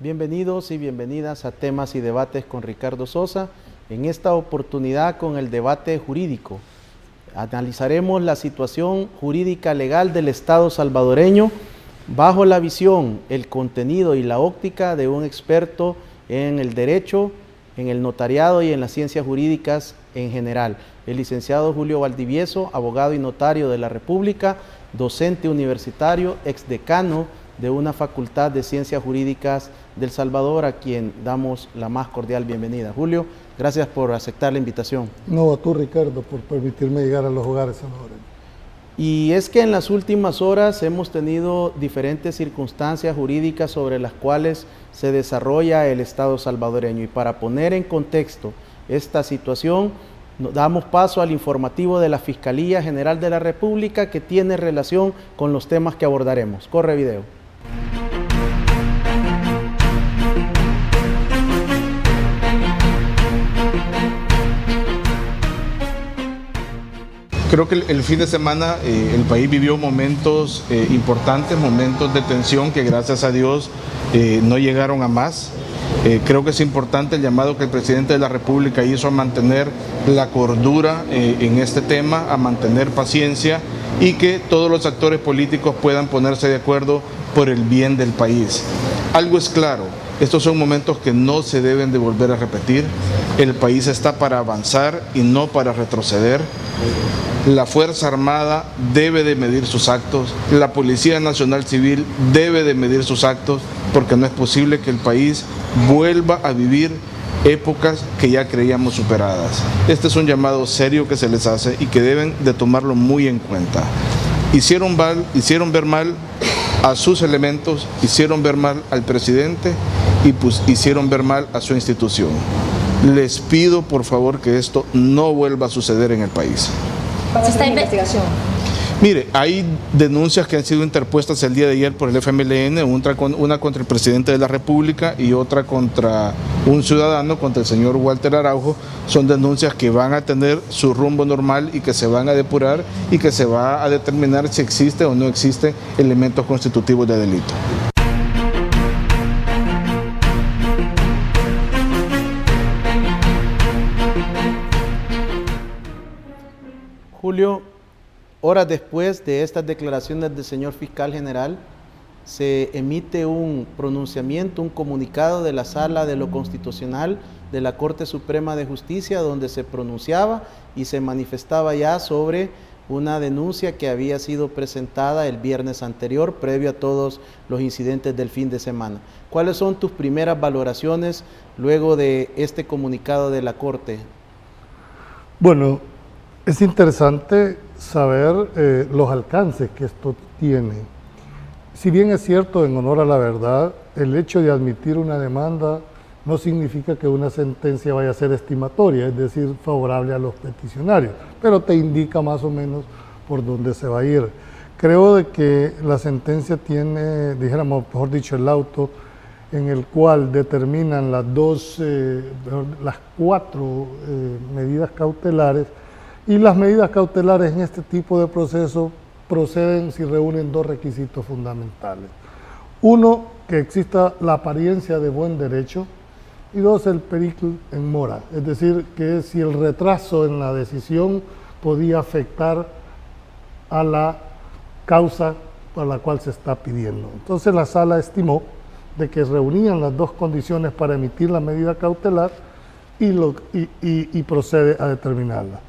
Bienvenidos y bienvenidas a Temas y Debates con Ricardo Sosa. En esta oportunidad con el debate jurídico. Analizaremos la situación jurídica legal del Estado salvadoreño bajo la visión, el contenido y la óptica de un experto en el derecho, en el notariado y en las ciencias jurídicas en general. El licenciado Julio Valdivieso, abogado y notario de la República, docente universitario, exdecano de una facultad de ciencias jurídicas del Salvador, a quien damos la más cordial bienvenida. Julio, gracias por aceptar la invitación. No, a tú, Ricardo, por permitirme llegar a los hogares salvadoreños. Y es que en las últimas horas hemos tenido diferentes circunstancias jurídicas sobre las cuales se desarrolla el Estado salvadoreño. Y para poner en contexto esta situación, damos paso al informativo de la Fiscalía General de la República, que tiene relación con los temas que abordaremos. Corre video. Creo que el fin de semana el país vivió momentos importantes, momentos de tensión que gracias a Dios no llegaron a más. Creo que es importante el llamado que el presidente de la República hizo a mantener la cordura en este tema, a mantener paciencia y que todos los actores políticos puedan ponerse de acuerdo por el bien del país. Algo es claro, estos son momentos que no se deben de volver a repetir. El país está para avanzar y no para retroceder. La Fuerza Armada debe de medir sus actos, la Policía Nacional Civil debe de medir sus actos, porque no es posible que el país vuelva a vivir épocas que ya creíamos superadas. Este es un llamado serio que se les hace y que deben de tomarlo muy en cuenta. Hicieron ver mal a sus elementos, hicieron ver mal al presidente y pues hicieron ver mal a su institución. Les pido por favor que esto no vuelva a suceder en el país. ¿Se está investigación? Mire, hay denuncias que han sido interpuestas el día de ayer por el FMLN, una contra el presidente de la República y otra contra un ciudadano, contra el señor Walter Araujo. Son denuncias que van a tener su rumbo normal y que se van a depurar y que se va a determinar si existe o no existe elementos constitutivos de delito. Julio, horas después de estas declaraciones del señor fiscal general, se emite un pronunciamiento, un comunicado de la Sala de lo Constitucional de la Corte Suprema de Justicia, donde se pronunciaba y se manifestaba ya sobre una denuncia que había sido presentada el viernes anterior, previo a todos los incidentes del fin de semana. ¿Cuáles son tus primeras valoraciones luego de este comunicado de la Corte? Bueno, es interesante saber los alcances que esto tiene. Si bien es cierto, en honor a la verdad, el hecho de admitir una demanda no significa que una sentencia vaya a ser estimatoria, es decir, favorable a los peticionarios, pero te indica más o menos por dónde se va a ir. Creo de que la sentencia tiene, dijéramos, mejor dicho, el auto en el cual determinan las cuatro medidas cautelares. Y las medidas cautelares en este tipo de proceso proceden si reúnen dos requisitos fundamentales. Uno, que exista la apariencia de buen derecho, y dos, el pericle en mora, es decir, que si el retraso en la decisión podía afectar a la causa por la cual se está pidiendo. Entonces la sala estimó de que reunían las dos condiciones para emitir la medida cautelar y procede a determinarla.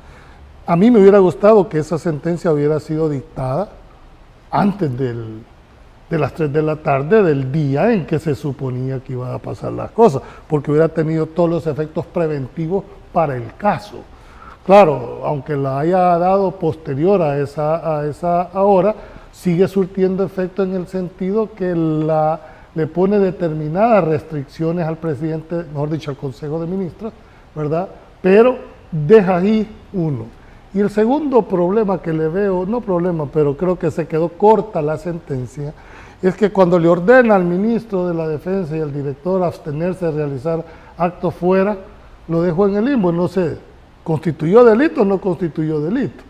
A mí me hubiera gustado que esa sentencia hubiera sido dictada antes de las 3 de la tarde del día en que se suponía que iban a pasar las cosas, porque hubiera tenido todos los efectos preventivos para el caso. Claro, aunque la haya dado posterior a esa hora, sigue surtiendo efecto en el sentido que le pone determinadas restricciones al presidente, mejor dicho, al Consejo de Ministros, ¿verdad? Pero deja ahí uno. Y el segundo problema que le veo, no problema, pero creo que se quedó corta la sentencia, es que cuando le ordena al ministro de la Defensa y al director abstenerse de realizar actos fuera, lo dejó en el limbo, no sé, ¿constituyó delito o no constituyó delito?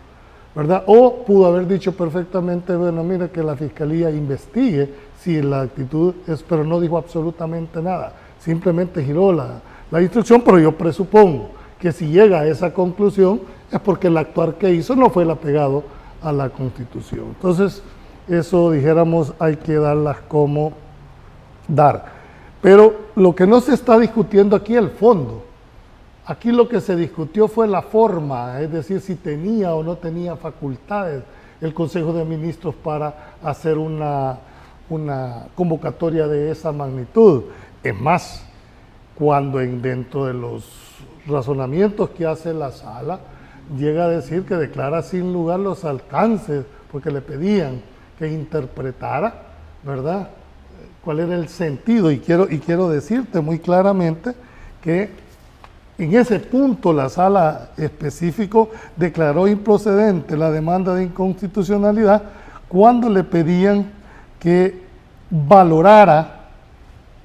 ¿verdad? O pudo haber dicho perfectamente, bueno, mira que la Fiscalía investigue si la actitud es, pero no dijo absolutamente nada, simplemente giró la instrucción, pero yo presupongo que si llega a esa conclusión es porque el actuar que hizo no fue el apegado a la Constitución. Entonces, eso dijéramos hay que darlas como dar. Pero lo que no se está discutiendo aquí es el fondo. Aquí lo que se discutió fue la forma, es decir, si tenía o no tenía facultades el Consejo de Ministros para hacer una convocatoria de esa magnitud. Es más, cuando dentro de los razonamientos que hace la sala, llega a decir que declara sin lugar los alcances, porque le pedían que interpretara, ¿verdad?, cuál era el sentido, y quiero decirte muy claramente que en ese punto la sala específico declaró improcedente la demanda de inconstitucionalidad cuando le pedían que valorara,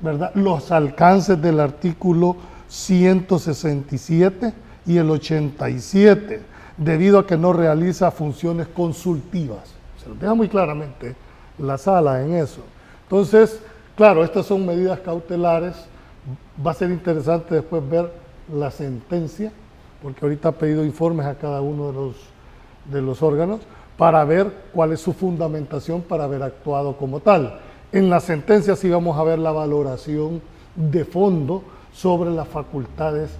¿verdad?, los alcances del artículo 167 y el 87, debido a que no realiza funciones consultivas. Se lo deja muy claramente la sala en eso. Entonces, claro, estas son medidas cautelares. Va a ser interesante después ver la sentencia, porque ahorita ha pedido informes a cada uno de los órganos para ver cuál es su fundamentación para haber actuado como tal. En la sentencia sí vamos a ver la valoración de fondo sobre las facultades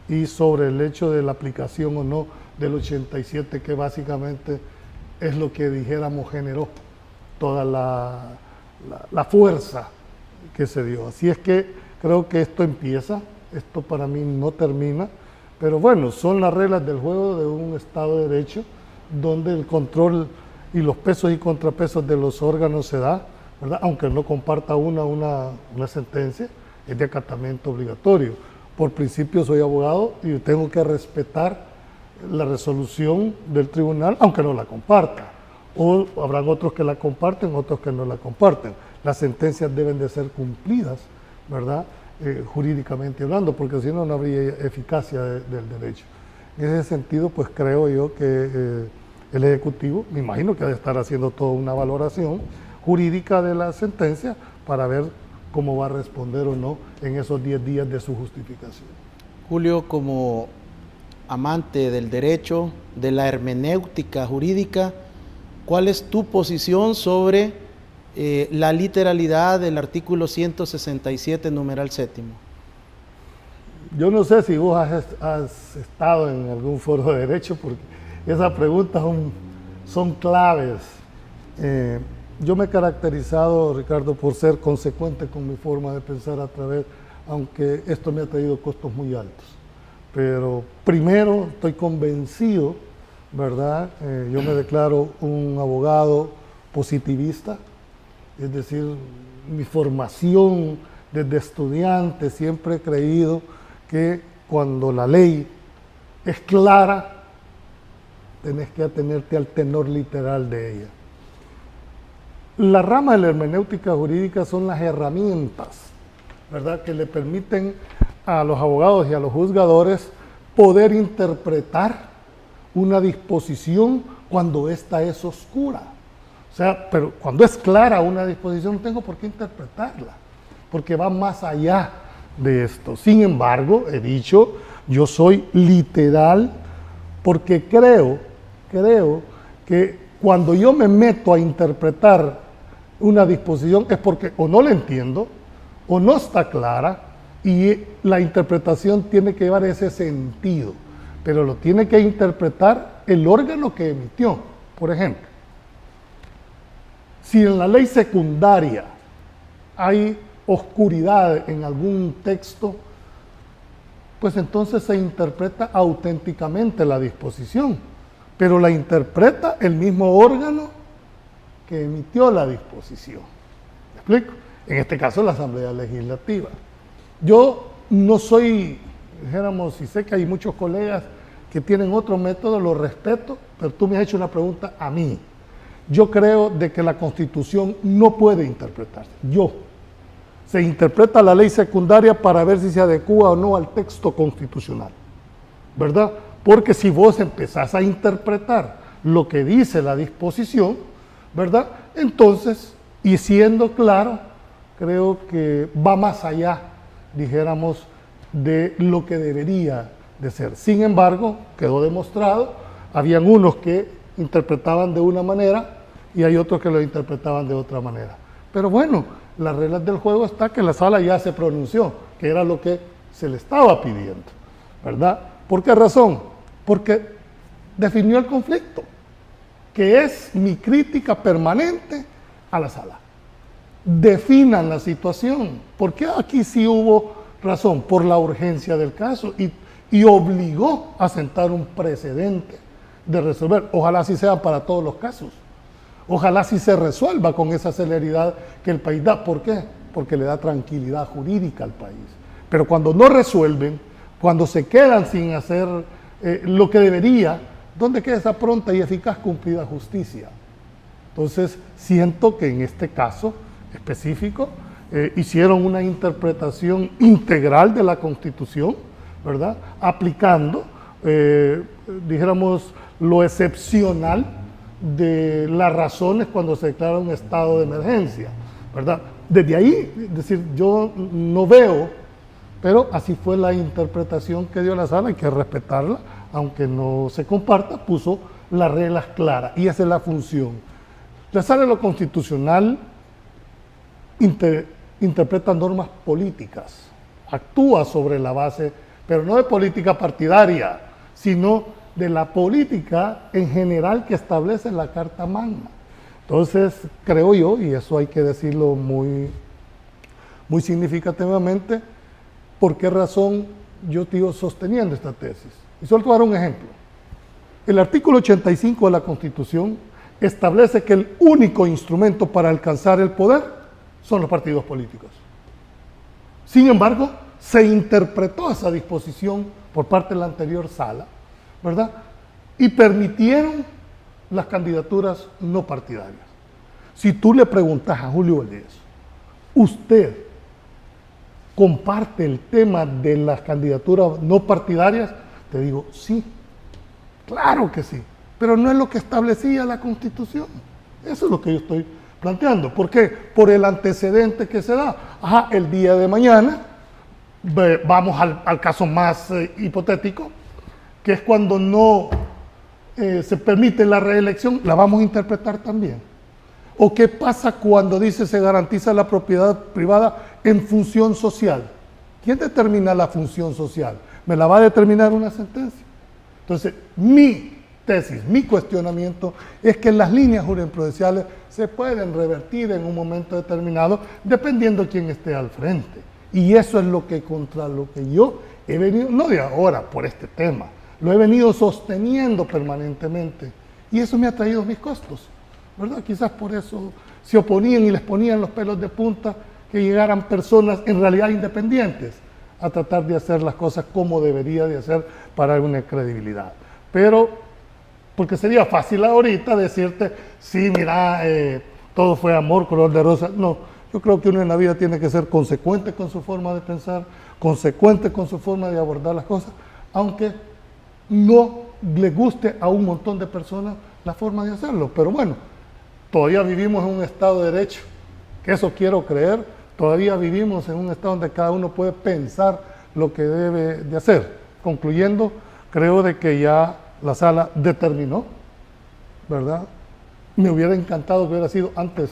y sobre el hecho de la aplicación o no del 87, que básicamente es lo que dijéramos generó toda la fuerza que se dio. Así es que creo que esto empieza, esto para mí no termina, pero bueno, son las reglas del juego de un Estado de Derecho, donde el control y los pesos y contrapesos de los órganos se da, ¿verdad? Aunque no comparta una sentencia, es de acatamiento obligatorio. Por principio soy abogado y tengo que respetar la resolución del tribunal, aunque no la comparta. O habrán otros que la comparten, otros que no la comparten. Las sentencias deben de ser cumplidas, ¿verdad?, jurídicamente hablando, porque si no, no habría eficacia del derecho. En ese sentido, pues creo yo que el Ejecutivo, me imagino que ha de estar haciendo toda una valoración jurídica de la sentencia para ver cómo va a responder o no en esos 10 días de su justificación. Julio, como amante del derecho, de la hermenéutica jurídica, ¿cuál es tu posición sobre la literalidad del artículo 167, numeral 7? Yo no sé si vos has estado en algún foro de derecho, porque esas preguntas son claves. Yo me he caracterizado, Ricardo, por ser consecuente con mi forma de pensar aunque esto me ha traído costos muy altos. Pero primero estoy convencido, ¿verdad? Yo me declaro un abogado positivista, es decir, mi formación desde estudiante siempre he creído que cuando la ley es clara, tenés que atenerte al tenor literal de ella. La rama de la hermenéutica jurídica son las herramientas, ¿verdad?, que le permiten a los abogados y a los juzgadores poder interpretar una disposición cuando ésta es oscura. O sea, pero cuando es clara una disposición no tengo por qué interpretarla, porque va más allá de esto. Sin embargo, he dicho, yo soy literal porque creo que cuando yo me meto a interpretar una disposición es porque o no la entiendo o no está clara, y la interpretación tiene que llevar ese sentido, pero lo tiene que interpretar el órgano que emitió. Por ejemplo, si en la ley secundaria hay oscuridad en algún texto, pues entonces se interpreta auténticamente la disposición, pero la interpreta el mismo órgano que emitió la disposición. ¿Me explico? En este caso, la Asamblea Legislativa. Yo no soy, dijéramos, y sé que hay muchos colegas que tienen otro método, lo respeto, pero tú me has hecho una pregunta a mí. Yo creo de que la Constitución no puede interpretarse. Se interpreta la ley secundaria para ver si se adecúa o no al texto constitucional, ¿verdad? Porque si vos empezás a interpretar lo que dice la disposición, ¿verdad? Entonces, y siendo claro, creo que va más allá, dijéramos, de lo que debería de ser. Sin embargo, quedó demostrado, habían unos que interpretaban de una manera y hay otros que lo interpretaban de otra manera. Pero bueno, las reglas del juego está que la sala ya se pronunció, que era lo que se le estaba pidiendo, ¿verdad? ¿Por qué razón? Porque definió el conflicto, que es mi crítica permanente a la sala. Definan la situación, porque aquí sí hubo razón, por la urgencia del caso y obligó a sentar un precedente de resolver. Ojalá así sea para todos los casos. Ojalá sí se resuelva con esa celeridad que el país da. ¿Por qué? Porque le da tranquilidad jurídica al país. Pero cuando no resuelven, cuando se quedan sin hacer lo que debería, ¿dónde queda esa pronta y eficaz cumplida justicia? Entonces, siento que en este caso específico hicieron una interpretación integral de la Constitución, ¿verdad? Aplicando, dijéramos, lo excepcional de las razones cuando se declara un estado de emergencia, ¿verdad? Desde ahí, es decir, yo no veo, pero así fue la interpretación que dio la sala, hay que respetarla, aunque no se comparta, puso las reglas claras, y esa es la función. La sala de lo constitucional interpreta normas políticas, actúa sobre la base, pero no de política partidaria, sino de la política en general que establece la Carta Magna. Entonces, creo yo, y eso hay que decirlo muy significativamente, por qué razón yo sigo sosteniendo esta tesis. Y solo te voy a dar un ejemplo. El artículo 85 de la Constitución establece que el único instrumento para alcanzar el poder son los partidos políticos. Sin embargo, se interpretó esa disposición por parte de la anterior sala, ¿verdad? Y permitieron las candidaturas no partidarias. Si tú le preguntas a Julio Valdés, ¿usted comparte el tema de las candidaturas no partidarias? Te digo, sí, claro que sí, pero no es lo que establecía la Constitución. Eso es lo que yo estoy planteando. ¿Por qué? Por el antecedente que se da. El día de mañana, vamos al caso más hipotético, que es cuando no se permite la reelección, la vamos a interpretar también. ¿O qué pasa cuando dice se garantiza la propiedad privada en función social? ¿Quién determina la función social? ¿Me la va a determinar una sentencia? Entonces, mi tesis, mi cuestionamiento es que las líneas jurisprudenciales se pueden revertir en un momento determinado dependiendo de quién esté al frente. Y eso es lo que contra lo que yo he venido, no de ahora por este tema, lo he venido sosteniendo permanentemente. Y eso me ha traído mis costos, ¿verdad? Quizás por eso se oponían y les ponían los pelos de punta que llegaran personas en realidad independientes a tratar de hacer las cosas como debería de hacer para una credibilidad. Pero, porque sería fácil ahorita decirte, sí, mira, todo fue amor, color de rosa. No, yo creo que uno en la vida tiene que ser consecuente con su forma de pensar, consecuente con su forma de abordar las cosas, aunque no le guste a un montón de personas la forma de hacerlo. Pero bueno, todavía vivimos en un Estado de Derecho, que eso quiero creer, todavía vivimos en un Estado donde cada uno puede pensar lo que debe de hacer. Concluyendo, creo de que ya la sala determinó, ¿verdad? Me hubiera encantado que hubiera sido antes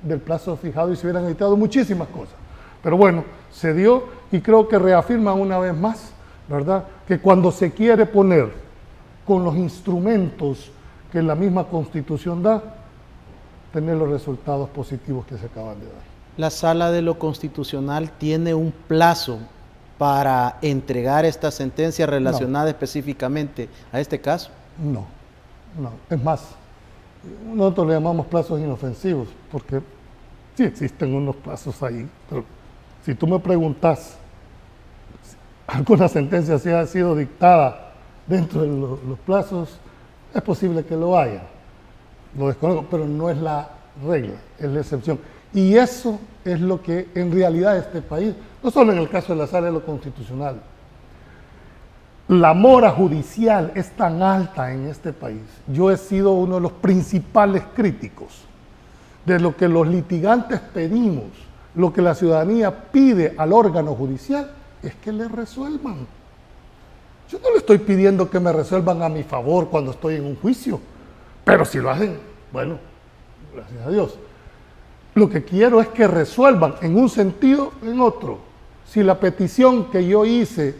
del plazo fijado y se hubieran evitado muchísimas cosas. Pero bueno, se dio y creo que reafirma una vez más, ¿verdad?, que cuando se quiere poner con los instrumentos que la misma Constitución da, tener los resultados positivos que se acaban de dar. La Sala de lo Constitucional tiene un plazo para entregar esta sentencia relacionada específicamente a este caso. No. Es más, nosotros le llamamos plazos inofensivos, porque sí existen unos plazos ahí, pero si tú me preguntas, alguna sentencia si ha sido dictada dentro de los plazos, es posible que lo haya. Lo desconozco, pero no es la regla, es la excepción. Y eso es lo que en realidad este país, no solo en el caso de la Sala de lo Constitucional, la mora judicial es tan alta en este país. Yo he sido uno de los principales críticos de lo que los litigantes pedimos, lo que la ciudadanía pide al órgano judicial, es que le resuelvan. Yo no le estoy pidiendo que me resuelvan a mi favor cuando estoy en un juicio, pero si lo hacen, bueno, gracias a Dios. Lo que quiero es que resuelvan en un sentido o en otro. Si la petición que yo hice,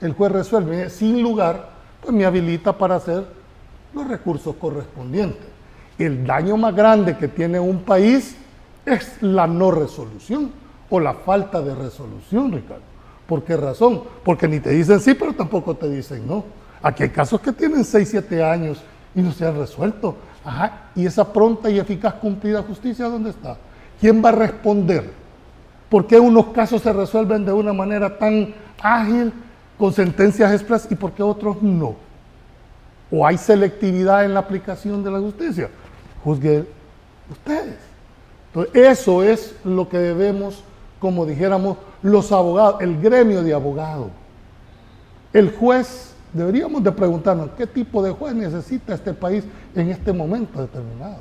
el juez resuelve sin lugar, pues me habilita para hacer los recursos correspondientes. El daño más grande que tiene un país es la no resolución o la falta de resolución, Ricardo. ¿Por qué razón? Porque ni te dicen sí, pero tampoco te dicen no. Aquí hay casos que tienen 6, 7 años y no se han resuelto. Ajá, y esa pronta y eficaz cumplida justicia, ¿dónde está? ¿Quién va a responder? ¿Por qué unos casos se resuelven de una manera tan ágil, con sentencias expresas, y por qué otros no? ¿O hay selectividad en la aplicación de la justicia? Juzguen ustedes. Entonces, eso es lo que debemos, como dijéramos, los abogados, el gremio de abogados. El juez, deberíamos de preguntarnos, ¿qué tipo de juez necesita este país en este momento determinado?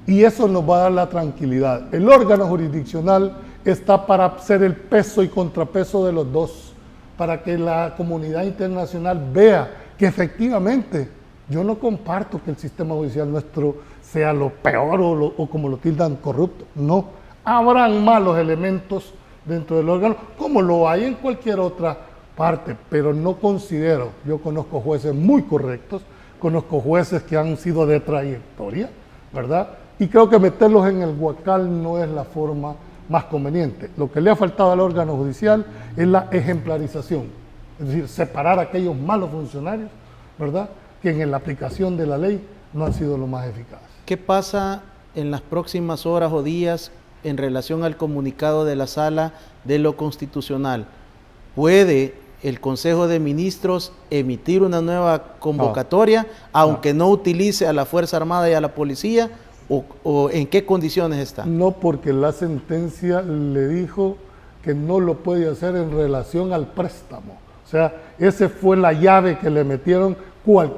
Y eso nos va a dar la tranquilidad. El órgano jurisdiccional está para ser el peso y contrapeso de los dos, para que la comunidad internacional vea que efectivamente yo no comparto que el sistema judicial nuestro sea lo peor o como lo tildan corrupto. No, habrán malos elementos dentro del órgano, como lo hay en cualquier otra parte, pero no considero, yo conozco jueces muy correctos, conozco jueces que han sido de trayectoria, ¿verdad? Y creo que meterlos en el huacal no es la forma más conveniente. Lo que le ha faltado al órgano judicial es la ejemplarización, es decir, separar a aquellos malos funcionarios, ¿verdad?, que en la aplicación de la ley no han sido lo más eficaz. ¿Qué pasa en las próximas horas o días en relación al comunicado de la Sala de lo Constitucional? ¿Puede el Consejo de Ministros emitir una nueva convocatoria, aunque no utilice a la Fuerza Armada y a la Policía? ¿O en qué condiciones está? No, porque la sentencia le dijo que no lo puede hacer en relación al préstamo. O sea, esa fue la llave que le metieron,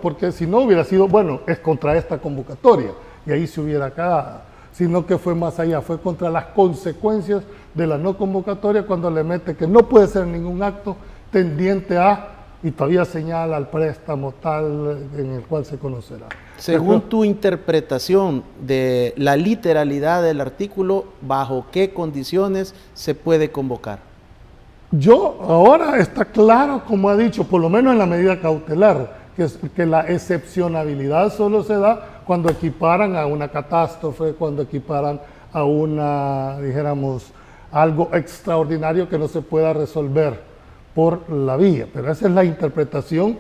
porque si no hubiera sido, bueno, es contra esta convocatoria, y ahí se hubiera quedado, sino que fue más allá, fue contra las consecuencias de la no convocatoria, cuando le mete que no puede ser ningún acto tendiente a, y todavía señala al préstamo tal en el cual se conocerá. Según tu interpretación de la literalidad del artículo, ¿bajo qué condiciones se puede convocar? Yo, ahora está claro, como ha dicho, por lo menos en la medida cautelar, que la excepcionabilidad solo se da cuando equiparan a una catástrofe, cuando equiparan a una, dijéramos, algo extraordinario que no se pueda resolver por la vía. Pero esa es la interpretación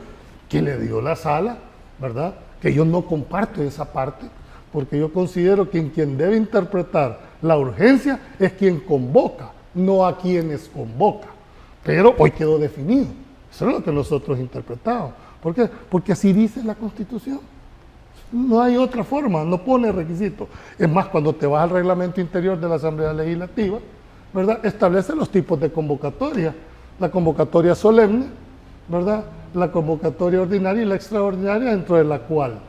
que le dio la Sala, ¿verdad?, que yo no comparto esa parte, porque yo considero que quien debe interpretar la urgencia es quien convoca, no a quienes convoca. Pero hoy quedó definido. Eso es lo que nosotros interpretamos. ¿Por qué? Porque así dice la Constitución. No hay otra forma, no pone requisitos. Es más, cuando te vas al reglamento interior de la Asamblea Legislativa, ¿verdad?, establece los tipos de convocatoria. La convocatoria solemne, ¿verdad?, la convocatoria ordinaria y la extraordinaria, dentro de la cual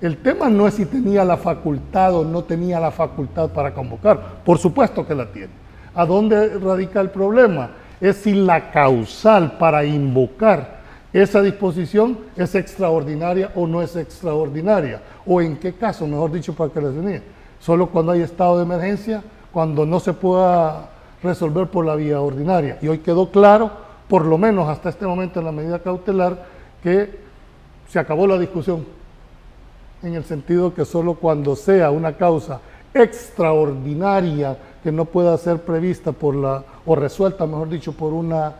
el tema no es si tenía la facultad o no tenía la facultad para convocar. Por supuesto que la tiene. ¿A dónde radica el problema? Es si la causal para invocar esa disposición es extraordinaria o no es extraordinaria, o en qué caso, mejor dicho, para que les diga. Solo cuando hay estado de emergencia, cuando no se pueda resolver por la vía ordinaria. Y hoy quedó claro, por lo menos hasta este momento en la medida cautelar, que se acabó la discusión, en el sentido que solo cuando sea una causa extraordinaria que no pueda ser prevista por o resuelta, mejor dicho, por una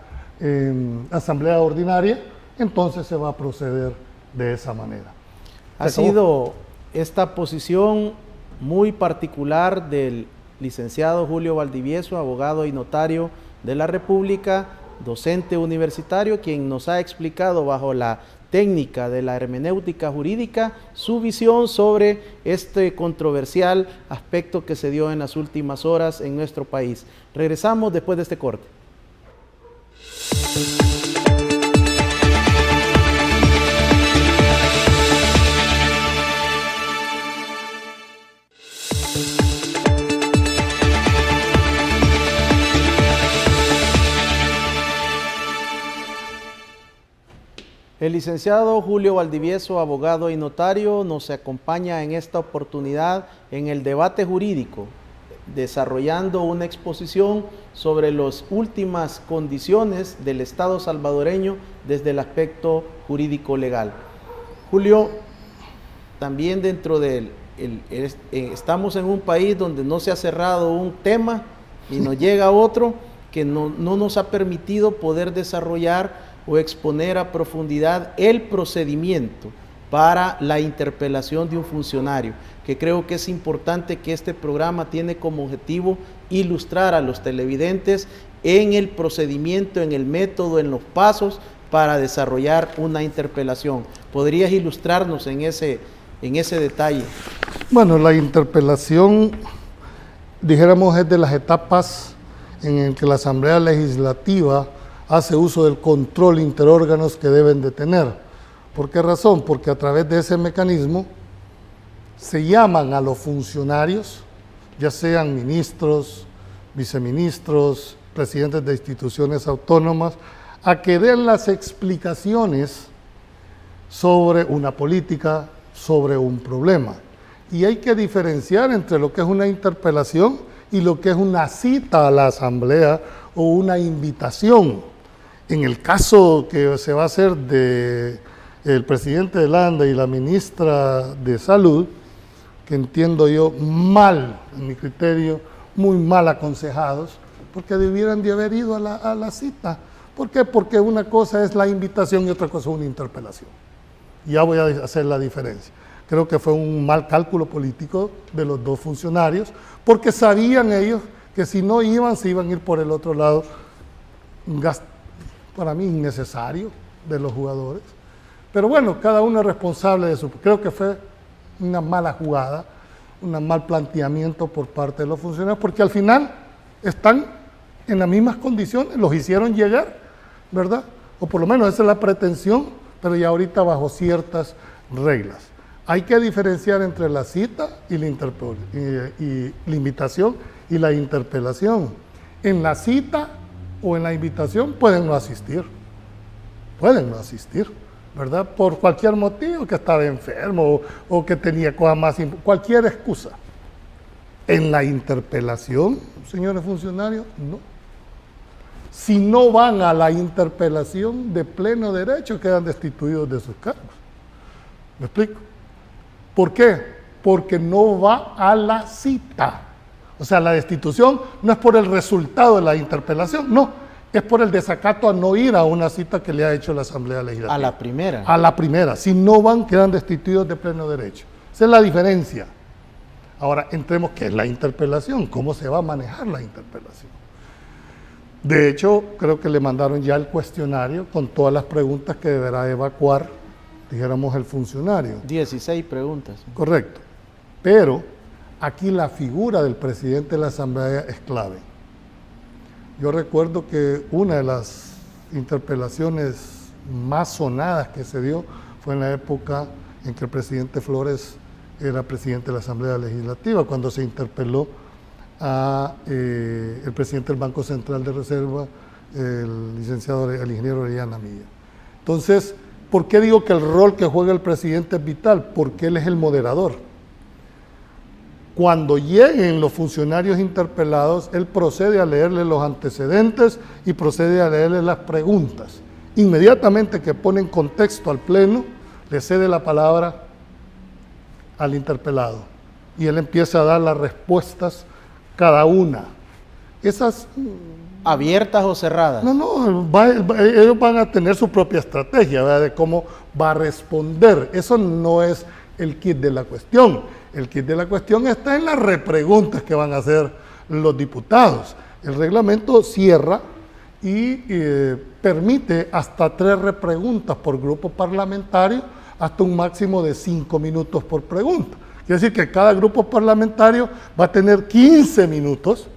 asamblea ordinaria, entonces se va a proceder de esa manera. Ha sido esta posición muy particular del licenciado Julio Valdivieso, abogado y notario de la República, docente universitario, quien nos ha explicado bajo la técnica de la hermenéutica jurídica su visión sobre este controversial aspecto que se dio en las últimas horas en nuestro país. Regresamos después de este corte. El licenciado Julio Valdivieso, abogado y notario, nos acompaña en esta oportunidad en el debate jurídico, desarrollando una exposición sobre las últimas condiciones del Estado salvadoreño desde el aspecto jurídico legal. Julio, también dentro del... estamos en un país donde no se ha cerrado un tema y nos llega otro que no nos ha permitido poder desarrollar o exponer a profundidad el procedimiento para la interpelación de un funcionario, que creo que es importante que este programa tiene como objetivo ilustrar a los televidentes en el procedimiento, en el método, en los pasos para desarrollar una interpelación. ¿Podrías ilustrarnos en ese detalle? Bueno, la interpelación, dijéramos, es de las etapas en que la Asamblea Legislativa hace uso del control interórganos que deben de tener. ¿Por qué razón? Porque a través de ese mecanismo se llaman a los funcionarios, ya sean ministros, viceministros, presidentes de instituciones autónomas, a que den las explicaciones sobre una política, sobre un problema. Y hay que diferenciar entre lo que es una interpelación y lo que es una cita a la asamblea o una invitación. En el caso que se va a hacer de el presidente de la ANDA y la ministra de Salud, que entiendo yo mal, en mi criterio, muy mal aconsejados, porque debieran de haber ido a la cita. ¿Por qué? Porque una cosa es la invitación y otra cosa es una interpelación. Ya voy a hacer la diferencia. Creo que fue un mal cálculo político de los dos funcionarios, porque sabían ellos que si no iban, se iban a ir por el otro lado, un gasto, para mí, innecesario de los jugadores. Pero bueno, cada uno es responsable de su... Creo que fue una mala jugada, un mal planteamiento por parte de los funcionarios, porque al final están en las mismas condiciones, los hicieron llegar, ¿verdad? O por lo menos esa es la pretensión, pero ya ahorita bajo ciertas reglas. Hay que diferenciar entre la cita y la invitación y la interpelación. En la cita o en la invitación pueden no asistir, ¿verdad? Por cualquier motivo, que estaba enfermo o que tenía cosas más, cualquier excusa. En la interpelación, señores funcionarios, no. Si no van a la interpelación de pleno derecho, quedan destituidos de sus cargos. ¿Me explico? ¿Por qué? Porque no va a la cita. O sea, la destitución no es por el resultado de la interpelación, no, es por el desacato a no ir a una cita que le ha hecho la Asamblea Legislativa. A la primera. A la primera. Si no van, quedan destituidos de pleno derecho. Esa es la diferencia. Ahora, entremos, ¿qué es la interpelación? ¿Cómo se va a manejar la interpelación? De hecho, creo que le mandaron ya el cuestionario con todas las preguntas que deberá evacuar, dijéramos, el funcionario. 16 preguntas. Correcto. Pero aquí la figura del presidente de la Asamblea es clave. Yo recuerdo que una de las interpelaciones más sonadas que se dio fue en la época en que el presidente Flores era presidente de la Asamblea Legislativa, cuando se interpeló a el presidente del Banco Central de Reserva, el ingeniero Orellana Milla. Entonces, ¿por qué digo que el rol que juega el presidente es vital? Porque él es el moderador. Cuando lleguen los funcionarios interpelados, él procede a leerles los antecedentes y procede a leerles las preguntas. Inmediatamente que pone en contexto al Pleno, le cede la palabra al interpelado y él empieza a dar las respuestas cada una. Esas... ¿Abiertas o cerradas? No, ellos van a tener su propia estrategia, ¿verdad?, de cómo va a responder. Eso no es el kit de la cuestión. El kit de la cuestión está en las repreguntas que van a hacer los diputados. El reglamento cierra y permite hasta 3 repreguntas por grupo parlamentario, hasta un máximo de 5 minutos por pregunta. Quiere decir que cada grupo parlamentario va a tener 15 minutos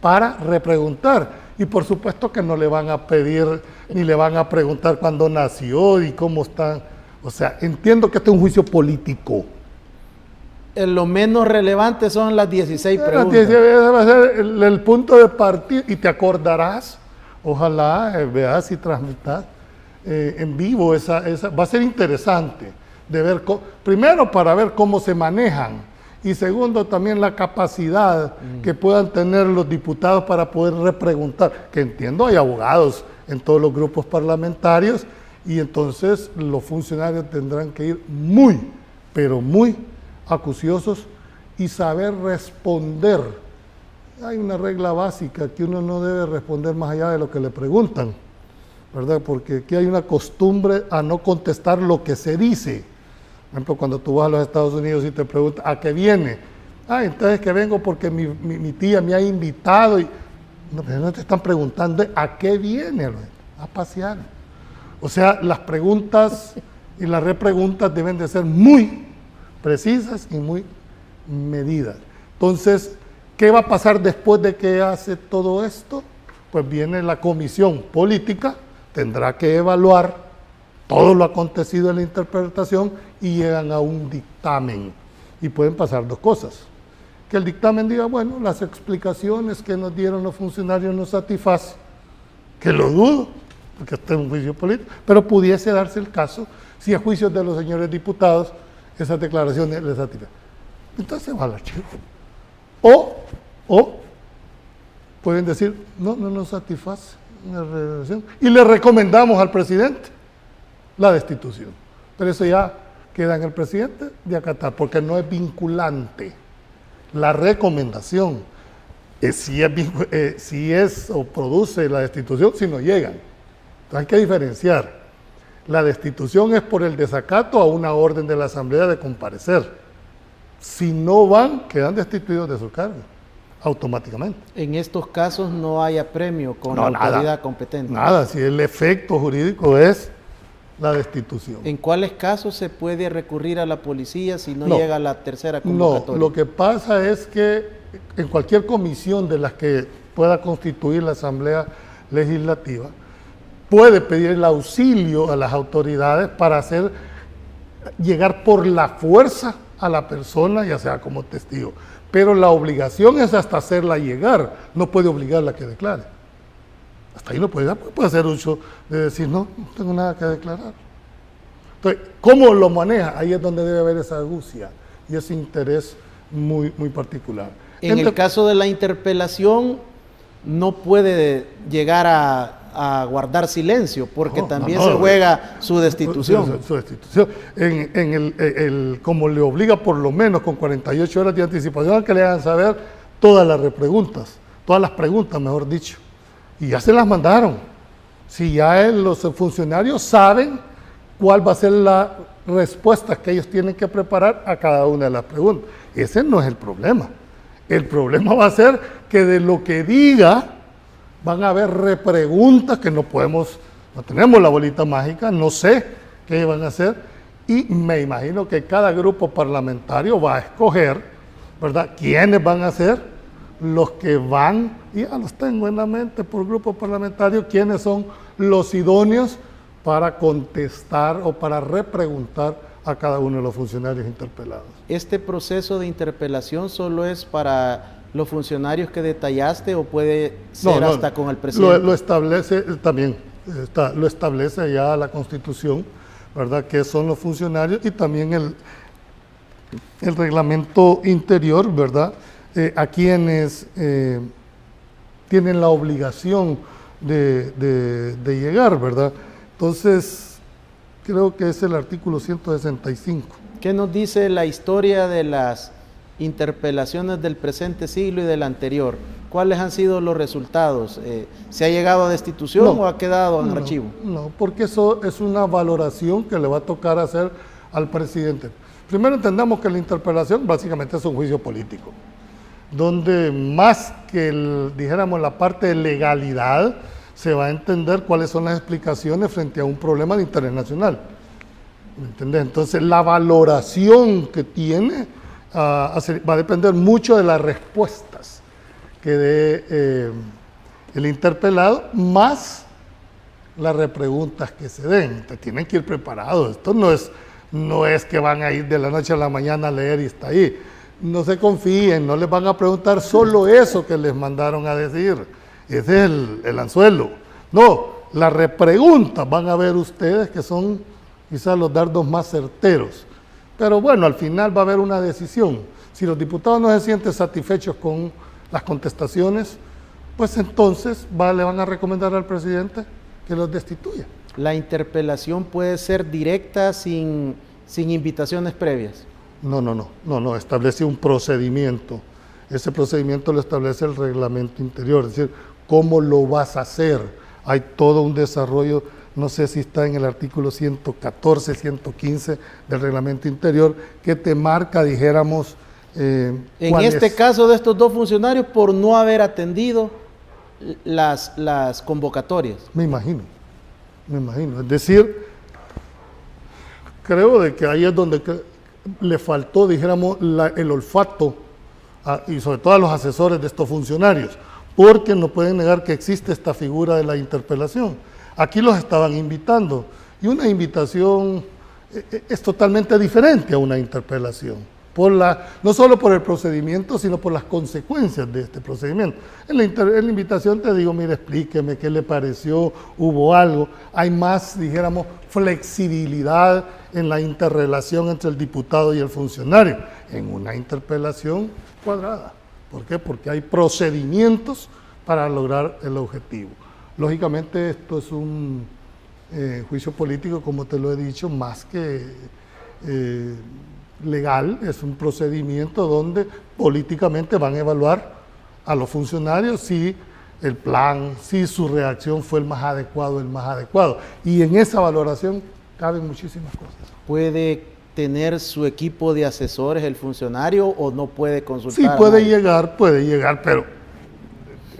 para repreguntar. Y por supuesto que no le van a pedir ni le van a preguntar cuándo nació y cómo está. O sea, entiendo que este es un juicio político. Lo menos relevante son las 16 preguntas. Va a ser el punto de partida, y te acordarás, ojalá veas y transmitas, en vivo, va a ser interesante de ver, primero para ver cómo se manejan y segundo también la capacidad que puedan tener los diputados para poder repreguntar, que entiendo hay abogados en todos los grupos parlamentarios y entonces los funcionarios tendrán que ir muy, pero muy acuciosos y saber responder. Hay una regla básica que uno no debe responder más allá de lo que le preguntan, ¿verdad? Porque aquí hay una costumbre a no contestar lo que se dice. Por ejemplo, cuando tú vas a los Estados Unidos y te preguntan, ¿a qué viene? Entonces que vengo porque mi tía me ha invitado. No te están preguntando ¿a qué viene? A pasear. O sea, las preguntas y las repreguntas deben de ser muy precisas y muy medidas. Entonces, ¿qué va a pasar después de que hace todo esto? Pues viene la comisión política, tendrá que evaluar todo lo acontecido en la interpretación y llegan a un dictamen. Y pueden pasar dos cosas. Que el dictamen diga, bueno, las explicaciones que nos dieron los funcionarios nos satisfacen, que lo dudo, porque este es un juicio político, pero pudiese darse el caso si a juicios de los señores diputados esas declaraciones les satisfacen. Entonces va al archivo. O pueden decir, no nos satisface la relación y le recomendamos al presidente la destitución. Pero eso ya queda en el presidente de acatar, porque no es vinculante. La recomendación si es o produce la destitución, si no llegan. Entonces hay que diferenciar. La destitución es por el desacato a una orden de la Asamblea de comparecer. Si no van, quedan destituidos de su cargo, automáticamente. En estos casos no hay apremio con la autoridad competente. Nada, si el efecto jurídico es la destitución. ¿En cuáles casos se puede recurrir a la policía si no llega a la tercera convocatoria? No, lo que pasa es que en cualquier comisión de las que pueda constituir la Asamblea Legislativa, puede pedir el auxilio a las autoridades para hacer llegar por la fuerza a la persona, ya sea como testigo. Pero la obligación es hasta hacerla llegar, no puede obligarla a que declare. Hasta ahí no puede hacer uso de decir, no tengo nada que declarar. Entonces, ¿cómo lo maneja? Ahí es donde debe haber esa argucia y ese interés muy, muy particular. En el caso de la interpelación, no puede llegar a guardar silencio, porque también se juega su destitución. Su destitución. Como le obliga por lo menos con 48 horas de anticipación a que le hagan saber todas las preguntas, mejor dicho. Y ya se las mandaron. Si ya los funcionarios saben cuál va a ser la respuesta que ellos tienen que preparar a cada una de las preguntas. Ese no es el problema. El problema va a ser que de lo que diga van a haber repreguntas que no tenemos la bolita mágica, no sé qué van a hacer, y me imagino que cada grupo parlamentario va a escoger, ¿verdad?, quiénes van a ser los que van, y ya los tengo en la mente por grupo parlamentario, quiénes son los idóneos para contestar o para repreguntar a cada uno de los funcionarios interpelados. ¿Este proceso de interpelación solo es para los funcionarios que detallaste o puede ser hasta con el presidente? Lo establece también, lo establece ya la Constitución, ¿verdad?, que son los funcionarios, y también el reglamento interior, ¿verdad?, a quienes tienen la obligación de llegar, ¿verdad? Entonces, creo que es el artículo 165. ¿Qué nos dice la historia de las interpelaciones del presente siglo y del anterior? ¿Cuáles han sido los resultados? ¿Se ha llegado a destitución o ha quedado en archivo? No, porque eso es una valoración que le va a tocar hacer al presidente. Primero entendamos que la interpelación básicamente es un juicio político, donde más que, dijéramos, la parte de legalidad, se va a entender cuáles son las explicaciones frente a un problema de interés nacional. ¿Me entiendes? Entonces, la valoración que tiene va a depender mucho de las respuestas que dé el interpelado, más las repreguntas que se den. Te tienen que ir preparados. Esto no es que van a ir de la noche a la mañana a leer y está ahí. No se confíen, no les van a preguntar solo eso que les mandaron a decir. Ese es el anzuelo. No, la repregunta van a ver ustedes que son quizás los dardos más certeros. Pero bueno, al final va a haber una decisión. Si los diputados no se sienten satisfechos con las contestaciones, pues entonces le van a recomendar al presidente que los destituya. ¿La interpelación puede ser directa sin invitaciones previas? No, establece un procedimiento. Ese procedimiento lo establece el reglamento interior, es decir, ¿cómo lo vas a hacer? Hay todo un desarrollo, no sé si está en el artículo 114, 115 del reglamento interior, que te marca, dijéramos, en este caso de estos dos funcionarios, por no haber atendido las convocatorias. Me imagino. Es decir, creo de que ahí es donde le faltó, dijéramos, el olfato, y sobre todo a los asesores de estos funcionarios, porque no pueden negar que existe esta figura de la interpelación. Aquí los estaban invitando, y una invitación es totalmente diferente a una interpelación. No solo por el procedimiento, sino por las consecuencias de este procedimiento. En la invitación te digo, mire, explíqueme qué le pareció, hubo algo. Hay más, dijéramos, flexibilidad en la interrelación entre el diputado y el funcionario. En una interpelación cuadrada. ¿Por qué? Porque hay procedimientos para lograr el objetivo. Lógicamente esto es un juicio político, como te lo he dicho, más que legal, es un procedimiento donde políticamente van a evaluar a los funcionarios si el plan, si su reacción fue el más adecuado. Y en esa valoración caben muchísimas cosas. ¿Puede tener su equipo de asesores el funcionario o no puede consultar? Sí, puede llegar, pero,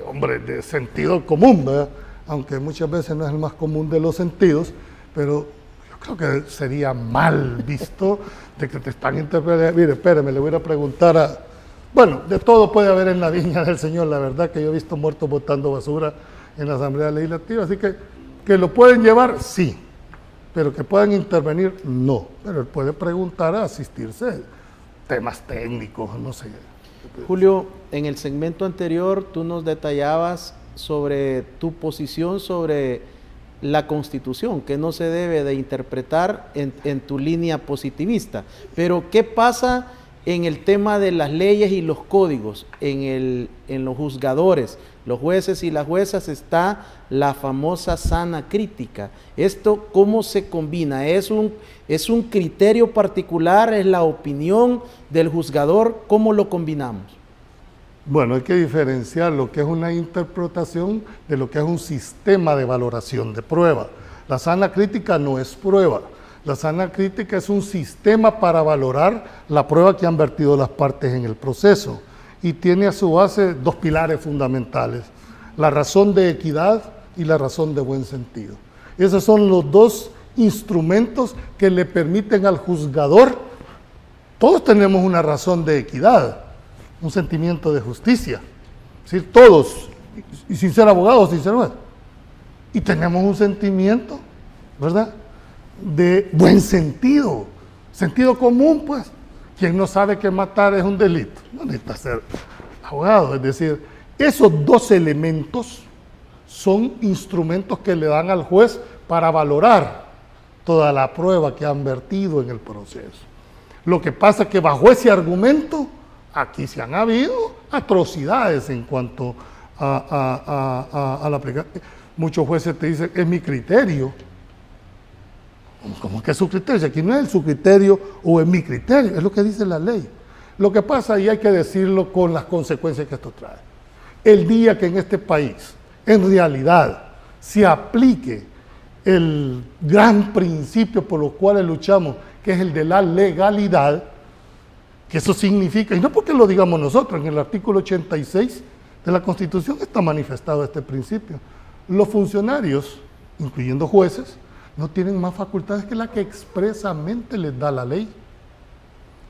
hombre, de sentido común, ¿verdad? Aunque muchas veces no es el más común de los sentidos, pero yo creo que sería mal visto de que te están interpretando. Mire, espérame, le voy a preguntar Bueno, de todo puede haber en la viña del Señor, la verdad que yo he visto muertos botando basura en la Asamblea Legislativa, así que lo pueden llevar, sí, pero que puedan intervenir, no. Pero él puede preguntar a asistirse temas técnicos, no sé. Julio, en el segmento anterior tú nos detallabas sobre tu posición sobre la Constitución, que no se debe de interpretar en tu línea positivista. Pero, ¿qué pasa en el tema de las leyes y los códigos? En los juzgadores, los jueces y las juezas está la famosa sana crítica. ¿Esto cómo se combina? ¿Es un criterio particular? ¿Es la opinión del juzgador? ¿Cómo lo combinamos? Bueno, hay que diferenciar lo que es una interpretación de lo que es un sistema de valoración de prueba. La sana crítica no es prueba. La sana crítica es un sistema para valorar la prueba que han vertido las partes en el proceso y tiene a su base dos pilares fundamentales: la razón de equidad y la razón de buen sentido. Esos son los dos instrumentos que le permiten al juzgador. Todos tenemos una razón de equidad, un sentimiento de justicia, es decir, todos, y sin ser abogados, sin ser juez, y tenemos un sentimiento, ¿verdad?, de buen sentido, sentido común, pues. Quien no sabe que matar es un delito, no necesita ser abogado. Es decir, esos dos elementos son instrumentos que le dan al juez para valorar toda la prueba que han vertido en el proceso. Lo que pasa es que bajo ese argumento, aquí se han habido atrocidades en cuanto a la aplicación. Muchos jueces te dicen, es mi criterio. ¿Cómo que es su criterio? Aquí no es su criterio o es mi criterio, es lo que dice la ley. Lo que pasa, y hay que decirlo con las consecuencias que esto trae. El día que en este país, en realidad, se aplique el gran principio por los cuales luchamos, que es el de la legalidad, que eso significa, y no porque lo digamos nosotros, en el artículo 86 de la Constitución está manifestado este principio. Los funcionarios, incluyendo jueces, no tienen más facultades que la que expresamente les da la ley.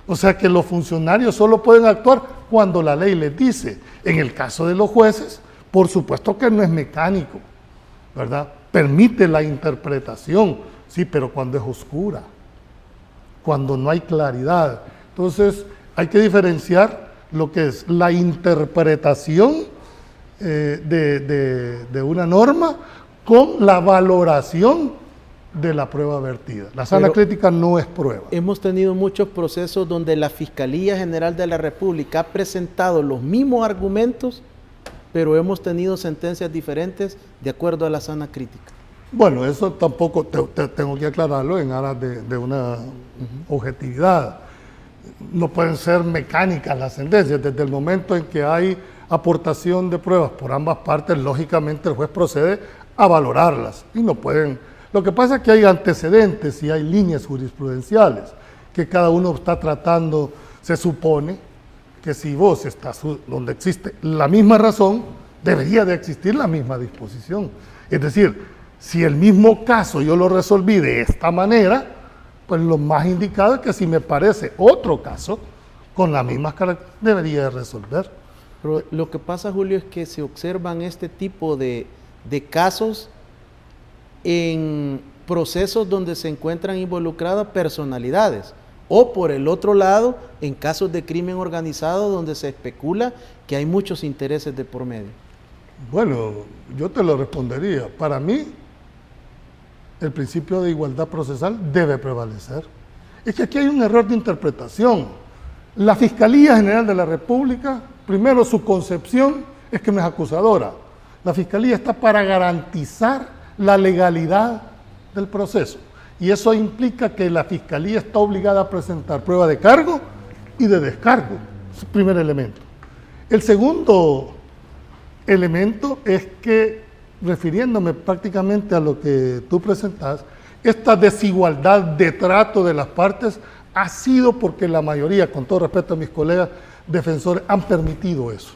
O sea que los funcionarios solo pueden actuar cuando la ley les dice. En el caso de los jueces, por supuesto que no es mecánico, ¿verdad? Permite la interpretación, sí, pero cuando es oscura, cuando no hay claridad. Entonces, hay que diferenciar lo que es la interpretación de una norma con la valoración de la prueba vertida. La sana crítica no es prueba. Hemos tenido muchos procesos donde la Fiscalía General de la República ha presentado los mismos argumentos, pero hemos tenido sentencias diferentes de acuerdo a la sana crítica. Bueno, eso tampoco tengo que aclararlo en aras de una objetividad. No pueden ser mecánicas las sentencias. Desde el momento en que hay aportación de pruebas por ambas partes, lógicamente el juez procede a valorarlas y no pueden. Lo que pasa es que hay antecedentes y hay líneas jurisprudenciales que cada uno está tratando. Se supone que si vos estás donde existe la misma razón, debería de existir la misma disposición. Es decir, si el mismo caso yo lo resolví de esta manera, pues lo más indicado es que si me parece otro caso, con las mismas características, debería de resolver. Pero lo que pasa, Julio, es que se observan este tipo de casos en procesos donde se encuentran involucradas personalidades, o por el otro lado, en casos de crimen organizado donde se especula que hay muchos intereses de por medio. Bueno, yo te lo respondería. Para mí, el principio de igualdad procesal debe prevalecer. Es que aquí hay un error de interpretación. La Fiscalía General de la República, primero su concepción es que no es acusadora. La Fiscalía está para garantizar la legalidad del proceso. Y eso implica que la Fiscalía está obligada a presentar prueba de cargo y de descargo. Es el primer elemento. El segundo elemento es que, refiriéndome prácticamente a lo que tú presentas, esta desigualdad de trato de las partes ha sido porque la mayoría, con todo respeto a mis colegas defensores, han permitido eso.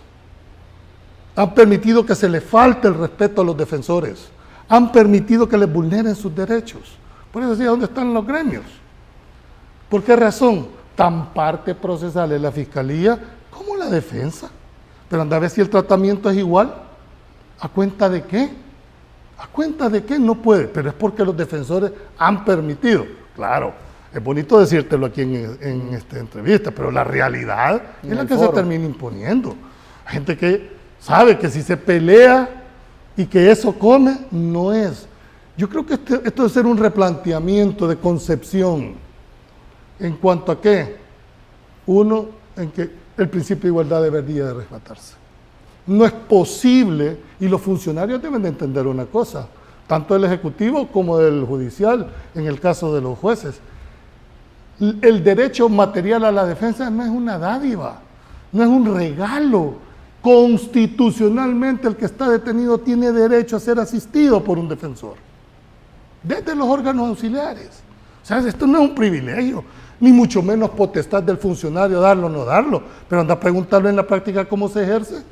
Han permitido que se le falte el respeto a los defensores. Han permitido que les vulneren sus derechos. Por eso decía, ¿dónde están los gremios? ¿Por qué razón? Tan parte procesal es la Fiscalía como la defensa. Pero anda a ver si el tratamiento es igual. ¿A cuenta de qué? ¿A cuenta de qué? No puede, pero es porque los defensores han permitido. Claro, es bonito decírtelo aquí en esta entrevista, pero la realidad es la que se termina imponiendo. Hay gente que sabe que si se pelea y que eso come, no es. Yo creo que esto debe ser un replanteamiento de concepción en cuanto a qué. Uno, en que el principio de igualdad debería de respetarse. No es posible, y los funcionarios deben de entender una cosa, tanto del Ejecutivo como del Judicial, en el caso de los jueces. El derecho material a la defensa no es una dádiva, no es un regalo. Constitucionalmente el que está detenido tiene derecho a ser asistido por un defensor, desde los órganos auxiliares. O sea, esto no es un privilegio, ni mucho menos potestad del funcionario darlo o no darlo, pero anda a preguntarle en la práctica cómo se ejerce.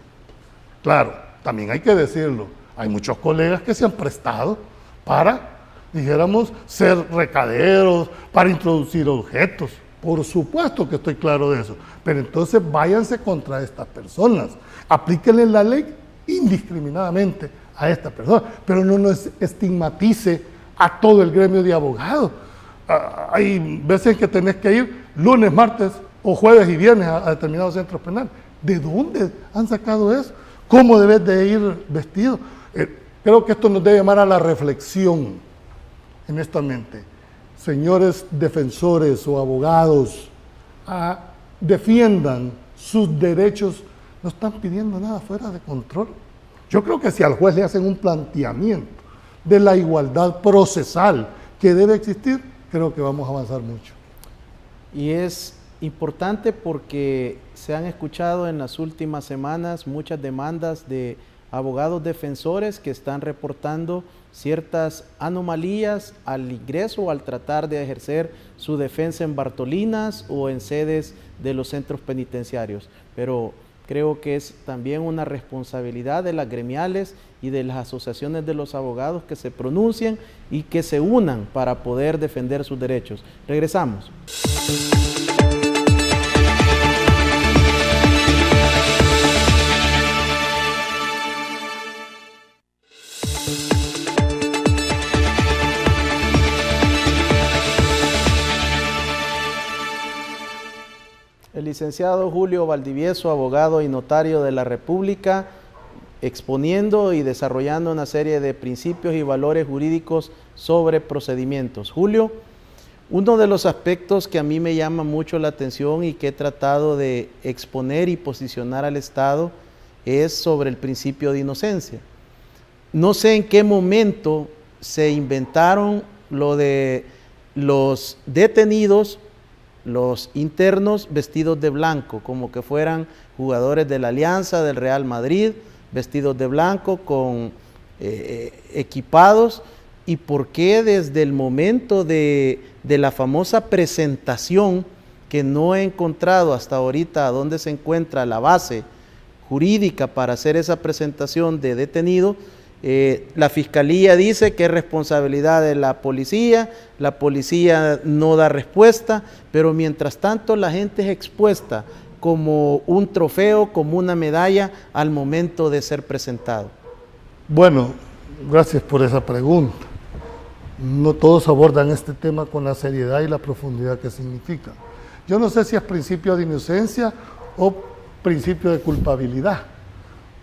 Claro, también hay que decirlo, hay muchos colegas que se han prestado para, dijéramos, ser recaderos, para introducir objetos. Por supuesto que estoy claro de eso, pero entonces váyanse contra estas personas, aplíquenle la ley indiscriminadamente a esta persona, pero no nos estigmatice a todo el gremio de abogados. Hay veces que tenés que ir lunes, martes o jueves y viernes a determinados centros penales. ¿De dónde han sacado eso? ¿Cómo debes de ir vestido? Creo que esto nos debe llamar a la reflexión en esta mente. Señores defensores o abogados, defiendan sus derechos, no están pidiendo nada fuera de control. Yo creo que si al juez le hacen un planteamiento de la igualdad procesal que debe existir, creo que vamos a avanzar mucho. Y es importante porque se han escuchado en las últimas semanas muchas demandas de abogados defensores que están reportando ciertas anomalías al ingreso o al tratar de ejercer su defensa en Bartolinas o en sedes de los centros penitenciarios. Pero creo que es también una responsabilidad de las gremiales y de las asociaciones de los abogados que se pronuncien y que se unan para poder defender sus derechos. Regresamos. El licenciado Julio Valdivieso, abogado y notario de la República, exponiendo y desarrollando una serie de principios y valores jurídicos sobre procedimientos. Julio, uno de los aspectos que a mí me llama mucho la atención y que he tratado de exponer y posicionar al Estado es sobre el principio de inocencia. No sé en qué momento se inventaron lo de los detenidos, los internos vestidos de blanco, como que fueran jugadores de la Alianza, del Real Madrid, vestidos de blanco, con equipados, y por qué desde el momento de la famosa presentación, que no he encontrado hasta ahorita dónde se encuentra la base jurídica para hacer esa presentación de detenido. La Fiscalía dice que es responsabilidad de la policía no da respuesta, pero mientras tanto la gente es expuesta como un trofeo, como una medalla al momento de ser presentado. Bueno, gracias por esa pregunta. No todos abordan este tema con la seriedad y la profundidad que significa. Yo no sé si es principio de inocencia o principio de culpabilidad,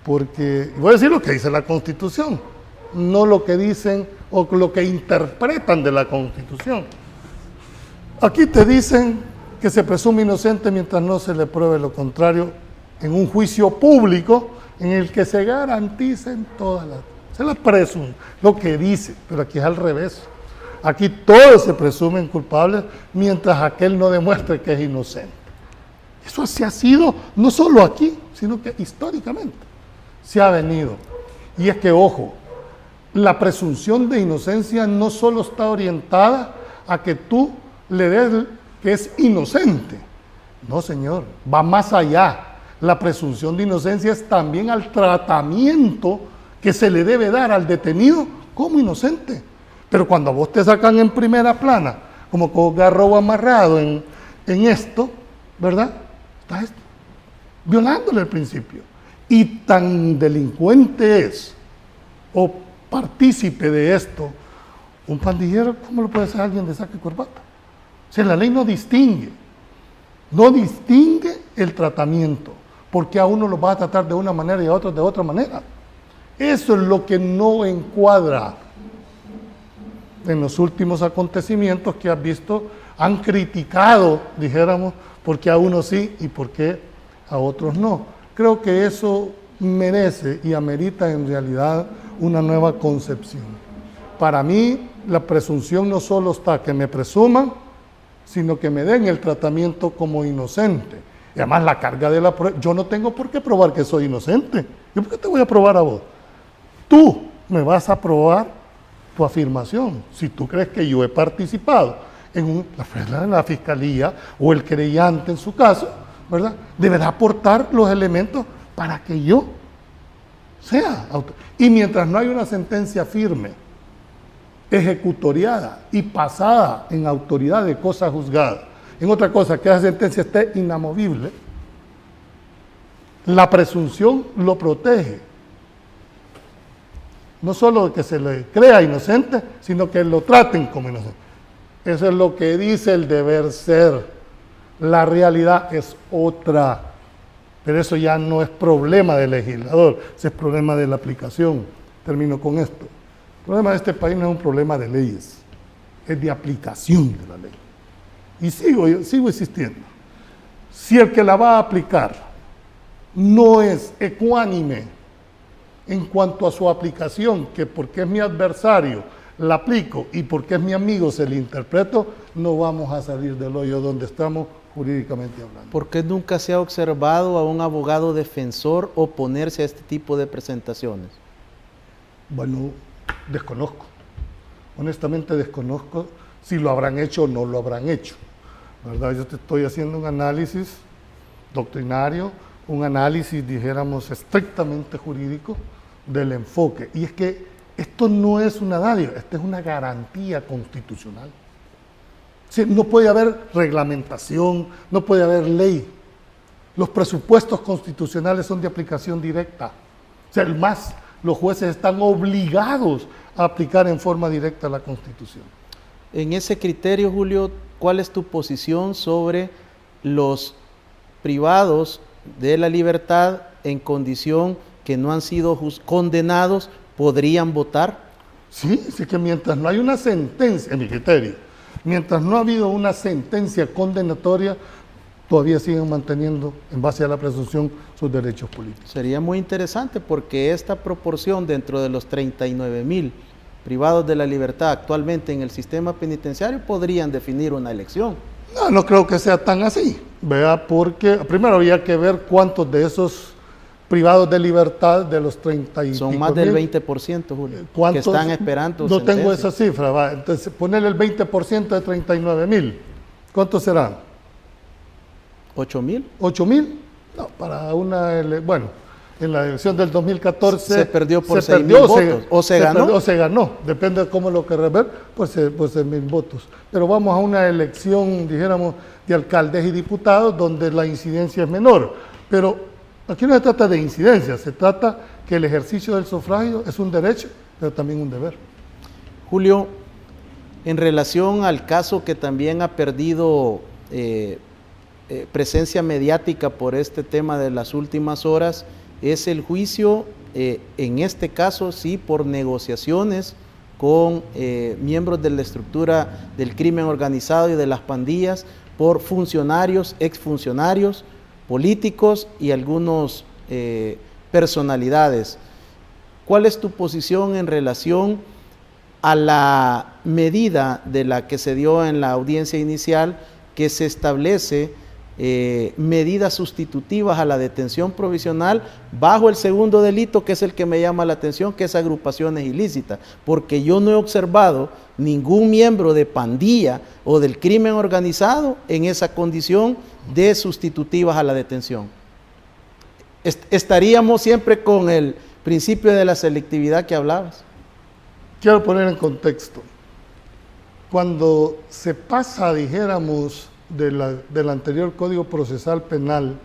porque voy a decir lo que dice la Constitución, no lo que dicen o lo que interpretan de la Constitución. Aquí te dicen que se presume inocente mientras no se le pruebe lo contrario en un juicio público en el que se garanticen todas las... Se la presume, lo que dice, pero aquí es al revés. Aquí todos se presumen culpables mientras aquel no demuestre que es inocente. Eso así ha sido, no solo aquí, sino que históricamente se ha venido. Y es que, ojo, la presunción de inocencia no solo está orientada a que tú le des que es inocente. No, señor, va más allá. La presunción de inocencia es también al tratamiento que se le debe dar al detenido como inocente. Pero cuando a vos te sacan en primera plana, como con garrobo amarrado en esto, ¿verdad? Estás violándole el principio. Y tan delincuente es, o partícipe de esto, un pandillero, ¿cómo lo puede ser alguien de saco y corbata? O sea, la ley no distingue el tratamiento, porque a uno lo va a tratar de una manera y a otro de otra manera. Eso es lo que no encuadra en los últimos acontecimientos que has visto, han criticado, dijéramos, por qué a unos sí y por qué a otros no. Creo que eso merece y amerita en realidad una nueva concepción. Para mí, la presunción no solo está que me presuman, sino que me den el tratamiento como inocente. Y además la carga de la prueba, yo no tengo por qué probar que soy inocente. ¿Yo por qué te voy a probar a vos? Tú me vas a probar tu afirmación. Si tú crees que yo he participado en la Fiscalía o el creyente en su caso, ¿verdad? Deberá aportar los elementos para que yo sea autor. Y mientras no hay una sentencia firme, ejecutoriada y pasada en autoridad de cosa juzgada, en otra cosa, que esa sentencia esté inamovible, la presunción lo protege. No solo que se le crea inocente, sino que lo traten como inocente. Eso es lo que dice el deber ser. La realidad es otra. Pero eso ya no es problema del legislador, ese es problema de la aplicación. Termino con esto. El problema de este país no es un problema de leyes, es de aplicación de la ley. Y sigo insistiendo. Si el que la va a aplicar no es ecuánime en cuanto a su aplicación, que porque es mi adversario la aplico y porque es mi amigo se le interpreto, no vamos a salir del hoyo donde estamos jurídicamente hablando. ¿Por qué nunca se ha observado a un abogado defensor oponerse a este tipo de presentaciones? Bueno, desconozco. Honestamente desconozco si lo habrán hecho o no lo habrán hecho, ¿verdad? Yo te estoy haciendo un análisis doctrinario, un análisis, dijéramos, estrictamente jurídico del enfoque. Y es que esto no es una dádiva, esto es una garantía constitucional. O sea, no puede haber reglamentación, no puede haber ley. Los presupuestos constitucionales son de aplicación directa. O sea, los jueces están obligados a aplicar en forma directa la Constitución. En ese criterio, Julio, ¿cuál es tu posición sobre los privados de la libertad en condición que no han sido condenados podrían votar? Sí, sí que mientras no hay una sentencia, en mi criterio, mientras no ha habido una sentencia condenatoria, todavía siguen manteniendo, en base a la presunción, sus derechos políticos. Sería muy interesante porque esta proporción dentro de los 39,000 privados de la libertad actualmente en el sistema penitenciario podrían definir una elección. No, no creo que sea tan así, ¿vea? Porque primero había que ver cuántos de esos privados de libertad de los 30 y son pico más del mil, 20%, Julio, que ¿cuántos? están esperando No tengo sentencia. esa cifra, va. Entonces ponerle el 20% de 39,000, ¿cuántos serán? 8,000. ¿8,000? No, para una, bueno, en la elección del 2014 se perdió por se 6,000 perdió, votos, o se ganó. perdió, o se ganó, depende de cómo lo querrás ver, pues 6,000 votos. Pero vamos a una elección, dijéramos, de alcaldes y diputados donde la incidencia es menor. Pero aquí no se trata de incidencia, se trata que el ejercicio del sufragio es un derecho, pero también un deber. Julio, en relación al caso que también ha perdido presencia mediática por este tema de las últimas horas, es el juicio, en este caso sí, por negociaciones con miembros de la estructura del crimen organizado y de las pandillas, por funcionarios, exfuncionarios, políticos y algunos personalidades. ¿Cuál es tu posición en relación a la medida de la que se dio en la audiencia inicial, que se establece medidas sustitutivas a la detención provisional bajo el segundo delito, que es el que me llama la atención, que es agrupaciones ilícitas? Porque yo no he observado ningún miembro de pandilla o del crimen organizado en esa condición de sustitutivas a la detención. Estaríamos siempre con el principio de la selectividad que hablabas. Quiero poner en contexto. Cuando se pasa, dijéramos, del anterior Código Procesal Penal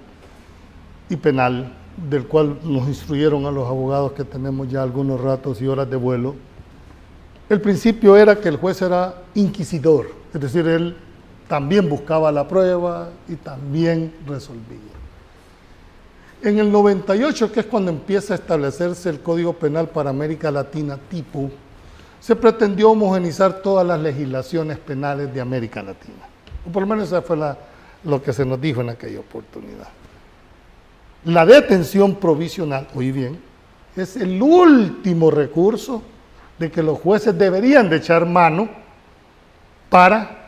y Penal, del cual nos instruyeron a los abogados que tenemos ya algunos ratos y horas de vuelo, el principio era que el juez era inquisidor, es decir, él también buscaba la prueba y también resolvía. En el 98, que es cuando empieza a establecerse el Código Penal para América Latina tipo, se pretendió homogenizar todas las legislaciones penales de América Latina. O por lo menos eso fue lo que se nos dijo en aquella oportunidad. La detención provisional, oí bien, es el último recurso de que los jueces deberían de echar mano para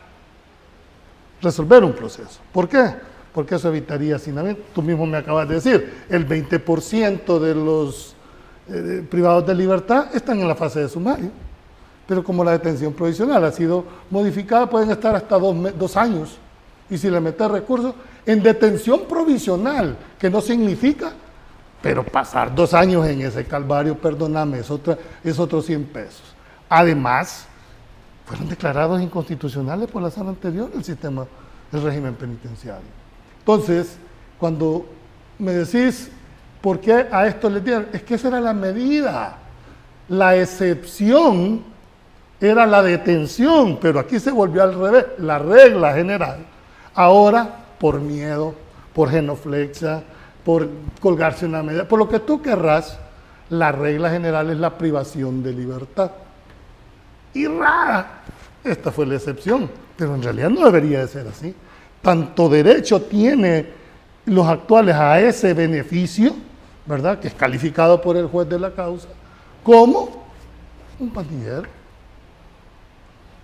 resolver un proceso. ¿Por qué? Porque eso evitaría hacinamiento. Tú mismo me acabas de decir, el 20% de los privados de libertad están en la fase de sumario. Pero como la detención provisional ha sido modificada, pueden estar hasta 2 años. Y si le metes recursos, en detención provisional, que no significa, pero pasar 2 años en ese calvario, perdóname, es otro 100 pesos. Además, fueron declarados inconstitucionales por la sala anterior el régimen penitenciario. Entonces, cuando me decís, ¿por qué a esto le dieron? Es que esa era la medida. La excepción era la detención, pero aquí se volvió al revés, la regla general. Ahora, por miedo, por genuflexia, por colgarse una medida, por lo que tú querrás, la regla general es la privación de libertad. Y rara, esta fue la excepción, pero en realidad no debería de ser así. Tanto derecho tiene los actuales a ese beneficio, ¿verdad?, que es calificado por el juez de la causa, como un pandillero.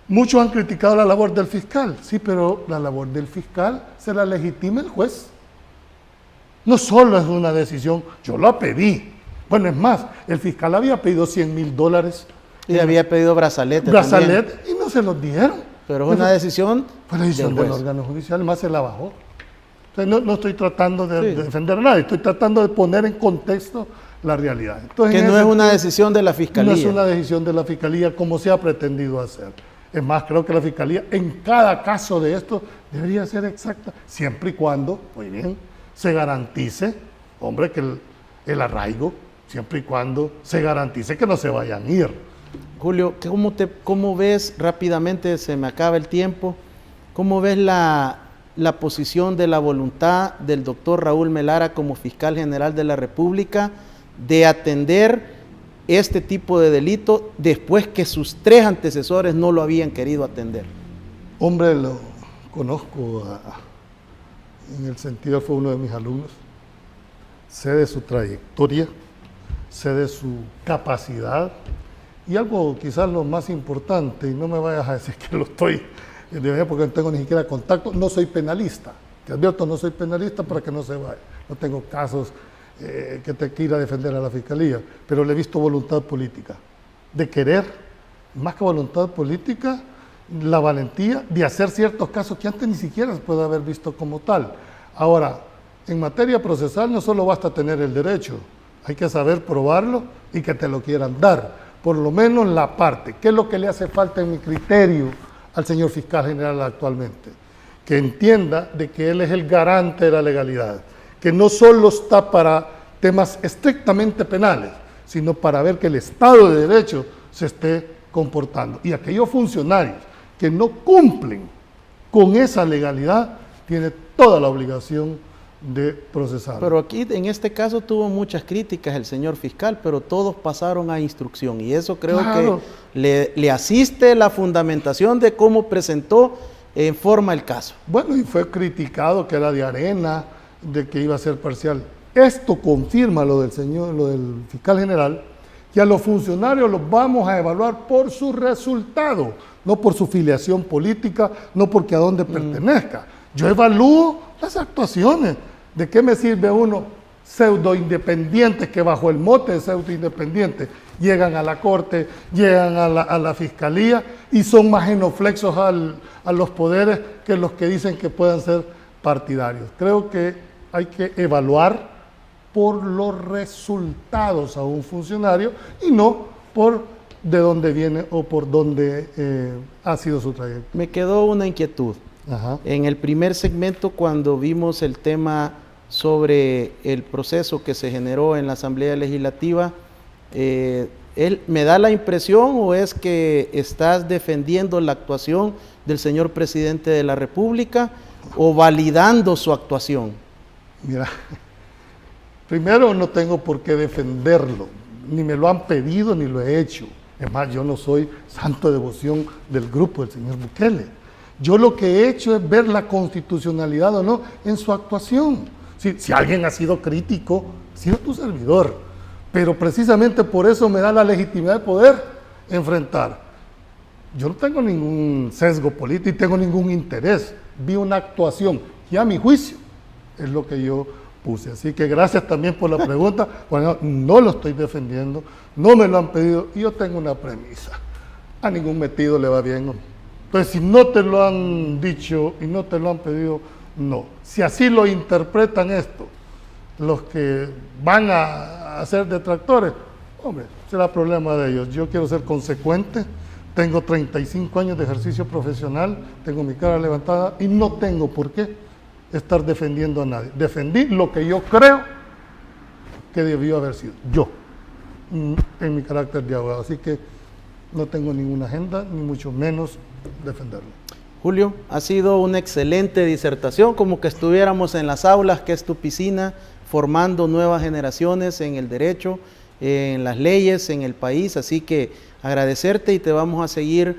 Muchos han criticado la labor del fiscal, sí, pero la labor del fiscal se la legitima el juez. No solo es una decisión, yo la pedí. Bueno, es más, el fiscal había pedido $100,000. Y había pedido brazalete y no se los dieron. Pero es una decisión. Fue la decisión del órgano judicial, más se la bajó. Entonces, no estoy tratando de defender a nadie, estoy tratando de poner en contexto la realidad. Entonces, que no es una decisión de la Fiscalía. No es una decisión de la Fiscalía como se ha pretendido hacer. Es más, creo que la Fiscalía en cada caso de esto debería ser exacta, siempre y cuando, muy bien, se garantice, hombre, que el arraigo, siempre y cuando se garantice que no se vayan a ir. Julio, ¿cómo ves rápidamente, se me acaba el tiempo, cómo ves la posición de la voluntad del doctor Raúl Melara como fiscal general de la República de atender este tipo de delito después que sus 3 antecesores no lo habían querido atender? Hombre, lo conozco en el sentido, fue uno de mis alumnos. Sé de su trayectoria, sé de su capacidad y algo quizás lo más importante, y no me vayas a decir que lo estoy, porque no tengo ni siquiera contacto, no soy penalista. Te advierto, no soy penalista para que no se vaya. No tengo casos que te quiera defender a la Fiscalía, pero le he visto voluntad política, de querer, más que voluntad política, la valentía de hacer ciertos casos que antes ni siquiera se puede haber visto como tal. Ahora, en materia procesal no solo basta tener el derecho, hay que saber probarlo y que te lo quieran dar, por lo menos la parte. ¿Qué es lo que le hace falta en mi criterio al señor fiscal general actualmente? Que entienda de que él es el garante de la legalidad, que no solo está para temas estrictamente penales, sino para ver que el Estado de Derecho se esté comportando. Y aquellos funcionarios que no cumplen con esa legalidad, tienen toda la obligación de procesar. Pero aquí, en este caso, tuvo muchas críticas el señor fiscal, pero todos pasaron a instrucción, y eso creo que le asiste la fundamentación de cómo presentó en forma el caso. Bueno, y fue criticado que era de arena, de que iba a ser parcial. Esto confirma lo del fiscal general, que a los funcionarios los vamos a evaluar por su resultado, no por su filiación política, no porque a dónde pertenezca. Yo evalúo las actuaciones. ¿De qué me sirve uno pseudo independientes que bajo el mote de pseudo independientes llegan a la corte, llegan a la fiscalía y son más genuflexos a los poderes que los que dicen que puedan ser partidarios? Creo que hay que evaluar por los resultados a un funcionario y no por de dónde viene o por dónde ha sido su trayectoria. Me quedó una inquietud. Ajá. En el primer segmento, cuando vimos el tema sobre el proceso que se generó en la Asamblea Legislativa, ¿él me da la impresión o es que estás defendiendo la actuación del señor presidente de la República o validando su actuación? Mira, primero no tengo por qué defenderlo, ni me lo han pedido ni lo he hecho. Es más, yo no soy santo de devoción del grupo del señor Bukele. Yo lo que he hecho es ver la constitucionalidad o no en su actuación. Si alguien ha sido crítico, ha sido tu servidor, pero precisamente por eso me da la legitimidad de poder enfrentar. Yo no tengo ningún sesgo político y tengo ningún interés. Vi una actuación y a mi juicio es lo que yo puse. Así que gracias también por la pregunta. Bueno, no lo estoy defendiendo, no me lo han pedido y yo tengo una premisa. A ningún metido le va bien. Entonces, si no te lo han dicho y no te lo han pedido, no. Si así lo interpretan esto, los que van a ser detractores, hombre, será problema de ellos. Yo quiero ser consecuente, tengo 35 años de ejercicio profesional, tengo mi cara levantada y no tengo por qué estar defendiendo a nadie. Defendí lo que yo creo que debió haber sido yo, en mi carácter de abogado. Así que no tengo ninguna agenda, ni mucho menos defenderlo. Julio, ha sido una excelente disertación, como que estuviéramos en las aulas, que es tu piscina, formando nuevas generaciones en el derecho, en las leyes, en el país. Así que agradecerte y te vamos a seguir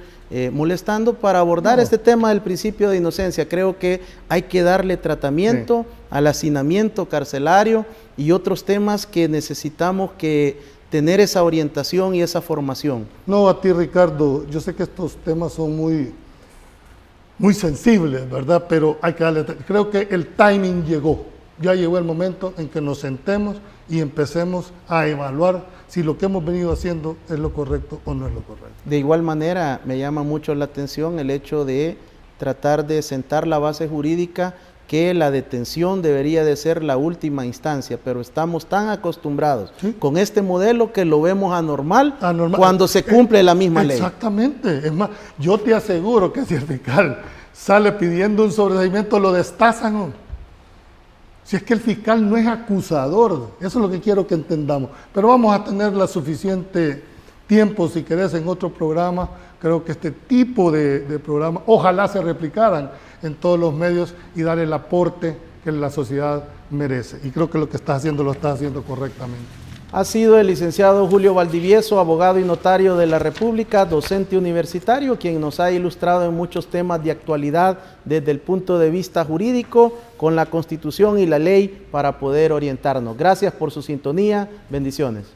molestando para abordar este tema del principio de inocencia. Creo que hay que darle tratamiento al hacinamiento carcelario y otros temas que necesitamos que tener esa orientación y esa formación. No, a ti, Ricardo, yo sé que estos temas son muy sensibles, ¿verdad? Pero hay que darle, creo que el timing llegó. Ya llegó el momento en que nos sentemos y empecemos a evaluar si lo que hemos venido haciendo es lo correcto o no es lo correcto. De igual manera, me llama mucho la atención el hecho de tratar de sentar la base jurídica que la detención debería de ser la última instancia, pero estamos tan acostumbrados con este modelo que lo vemos anormal cuando se cumple la misma ley. Exactamente. Es más, yo te aseguro que si el fiscal sale pidiendo un sobreseimiento, lo destazan, ¿no? Si es que el fiscal no es acusador, eso es lo que quiero que entendamos. Pero vamos a tener la suficiente tiempo, si querés, en otro programa. Creo que este tipo de programas, ojalá se replicaran en todos los medios y dar el aporte que la sociedad merece. Y creo que lo que estás haciendo lo estás haciendo correctamente. ha sido el licenciado Julio Valdivieso, abogado y notario de la República, docente universitario, quien nos ha ilustrado en muchos temas de actualidad desde el punto de vista jurídico, con la Constitución y la ley para poder orientarnos. Gracias por su sintonía. Bendiciones.